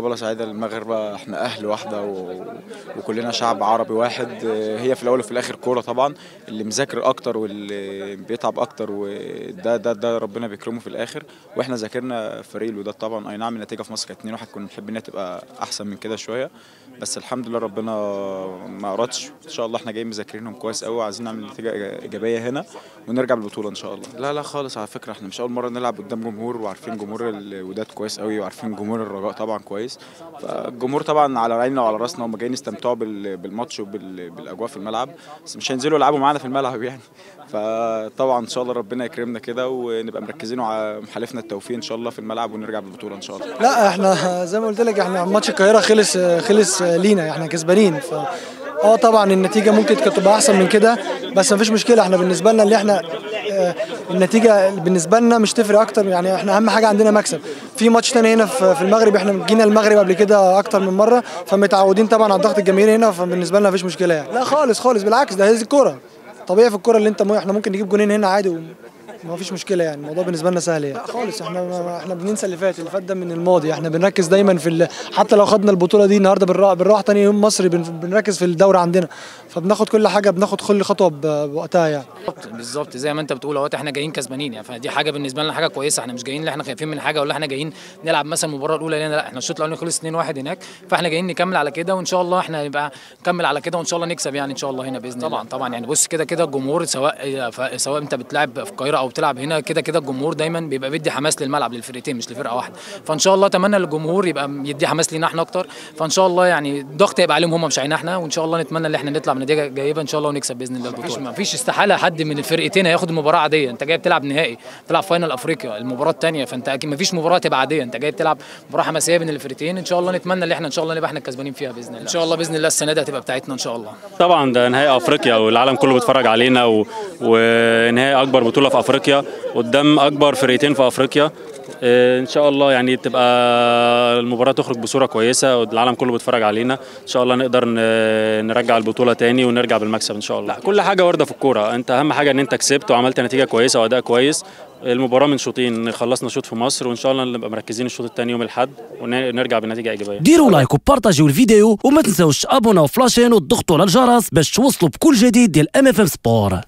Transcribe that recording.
مقابلة سعيدة للمغرب. احنا أهل واحدة وكلنا شعب عربي واحد. هي في الأول وفي الآخر كورة طبعا، اللي مذاكر أكتر واللي بيتعب أكتر وده ربنا بيكرمه في الآخر. واحنا ذاكرنا فريق الوداد طبعا. أي نعم النتيجة في مصر كانت 2-1، كنا نحب إنها تبقى أحسن من كده شوية، بس الحمد لله ربنا ما أردش. إن شاء الله احنا جايين مذاكرينهم كويس قوي، عايزين نعمل نتيجة إيجابية هنا ونرجع بالبطولة إن شاء الله. لا خالص، على فكرة احنا مش أول مرة نلعب قدام جمهور، وعارفين جمهور الوداد كويس قوي، وعارفين جمهور الرجاء طبعا كويس. فالجمهور طبعا على عيننا وعلى راسنا، هم جايين يستمتعوا بالماتش وبالاجواء في الملعب، بس مش هينزلوا يلعبوا معانا في الملعب يعني. فطبعا ان شاء الله ربنا يكرمنا كده ونبقى مركزين وحالفنا التوفيق ان شاء الله في الملعب ونرجع بالبطوله ان شاء الله. لا احنا زي ما قلت لك، احنا ماتش القاهره خلص لينا، احنا كسبانين. طبعا النتيجه ممكن كانت تبقى احسن من كده، بس مفيش مشكله. احنا بالنسبه لنا اللي احنا النتيجه بالنسبه لنا مش تفرق اكتر، يعني احنا اهم حاجه عندنا مكسب. في ماتش تاني هنا في المغرب، احنا جينا المغرب قبل كده اكتر من مره، فمتعودين طبعا على الضغط الجماهيري هنا، فبالنسبه لنا مفيش مشكله يعني. لا خالص بالعكس، ده هي الكوره طبيعي. في الكوره اللي احنا ممكن نجيب جونين هنا عادي ما فيش مشكله يعني. الموضوع بالنسبه لنا سهل يعني. لا خالص، احنا بننسى اللي فات ده من الماضي. احنا بنركز دايما حتى لو خدنا البطوله دي النهارده بنروح تاني يوم مصر بنركز في الدوري عندنا، فبناخد كل حاجه، بناخد كل خطوه بوقتها يعني. بالظبط زي ما انت بتقول اهوت، احنا جايين كسبانين يعني، فدي حاجه بالنسبه لنا حاجه كويسه. احنا مش جايين اللي احنا خايفين من حاجه، ولا احنا جايين نلعب مثلا المباراه الاولى لنا، لا احنا الشوط الاولاني خلص 2-1 هناك، فاحنا جايين نكمل على كده، وان شاء الله احنا نبقى نكمل على كده، وان شاء الله نكسب يعني ان شاء الله هنا باذن الله. طبعا يعني بص كده الجمهور سواء انت بتلعب في القاهره او بتلعب هنا، كده الجمهور دايما بيبقى بيدي حماس للملعب للفرقتين مش لفرقه واحده. فان شاء الله اتمنى للجمهور يبقى يدي حماس لينا احنا اكتر، فان شاء الله يعني الضغط هيبقى عليهم هم مش علينا احنا، وان شاء الله نتمنى ان احنا نطلع بنتيجه جيده ان شاء الله ونكسب باذن الله البطوله. ما فيش استحاله حد من الفرقتين هياخد المباراه عاديه. انت جاي بتلعب نهائي، بتلعب فاينل افريقيا المباراه الثانيه، فانت اكيد ما فيش مباراه تبقى عاديه، انت جاي بتلعب مباراه حماسيه بين الفرقتين. ان شاء الله نتمنى ان احنا ان شاء الله نبقى احنا الكسبانين فيها باذن الله. ان شاء الله باذن الله السنه دي هتبقى بتاعتنا ان شاء الله. طبعا ده نهائي افريقيا والعالم كله بيتفرج علينا، ونهائي اكبر بطوله في افريقيا قدام اكبر فرقتين في افريقيا. ان شاء الله يعني تبقى المباراه تخرج بصوره كويسه والعالم كله بيتفرج علينا. ان شاء الله نقدر نرجع البطوله تاني ونرجع بالمكسب ان شاء الله. كل حاجه وارده في الكوره، انت اهم حاجه ان انت كسبت وعملت نتيجه كويسه واداء كويس. المباراه من شوطين، خلصنا شوط في مصر، وان شاء الله نبقى مركزين الشوط الثاني يوم الاحد ونرجع بنتيجه ايجابيه. ديروا لايك وبارطاجيو الفيديو، وما تنساوش ابونا وفلاشين وتضغطوا على الجرس باش توصلوا بكل جديد ديال MFM سبور.